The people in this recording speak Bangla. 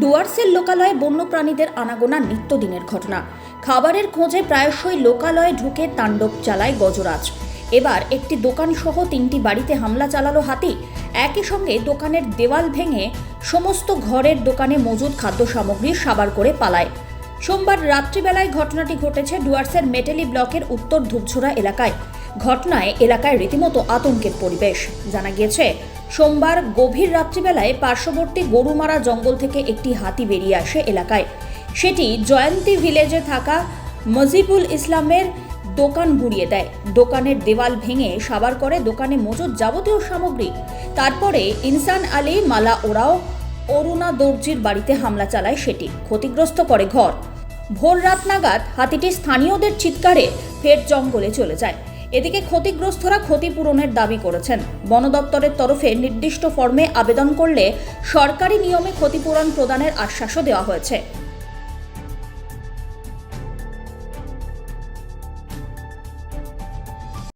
ডুয়ার্সের লোকালয়ে বন্যপ্রাণীদের আনাগোনা নিত্যদিনের ঘটনা। খাবারের খোঁজে প্রায়শই লোকালয়ে ঢুকে তাণ্ডব চালায় গজরাজ। এবার একটি দোকান সহ 3টি বাড়িতে হামলা চালালো হাতি। একই সঙ্গে দোকানের দেওয়াল ভেঙে সমস্ত ঘরের দোকানে মজুদ খাদ্য সামগ্রী সাবার করে পালায়। সোমবার রাত্রিবেলায় ঘটনাটি ঘটেছে ডুয়ার্সের মেটেলি ব্লকের উত্তর ধূপঝোড়া এলাকায়। ঘটনায় এলাকায় রীতিমতো আতঙ্কের পরিবেশ। জানা গিয়েছে, সোমবার গভীর রাত্রিবেলায় পার্শ্ববর্তী গরুমারা জঙ্গল থেকে একটি হাতি বেরিয়ে আসে এলাকায়। সেটি জয়ন্তী ভিলেজে থাকা মজিবুল ইসলামের দোকান গুঁড়িয়ে দেয়। দোকানের দেওয়াল ভেঙে সাবার করে দোকানে মজুদ যাবতীয় সামগ্রী। তারপরে ইনসান আলী মালা ওরাও অরুণা দর্জির বাড়িতে হামলা চালায় সেটি। ক্ষতিগ্রস্ত করে ঘর। ভোর রাত নাগাদ হাতিটি স্থানীয়দের চিৎকারে ফের জঙ্গলে চলে যায়। এদিকে ক্ষতিগ্রস্তরা ক্ষতিপূরণের দাবি করেছেন। বন দপ্তরের তরফে নির্দিষ্ট ফর্মে আবেদন করলে সরকারি নিয়মে ক্ষতিপূরণ প্রদানের আশ্বাসও দেওয়া হয়েছে।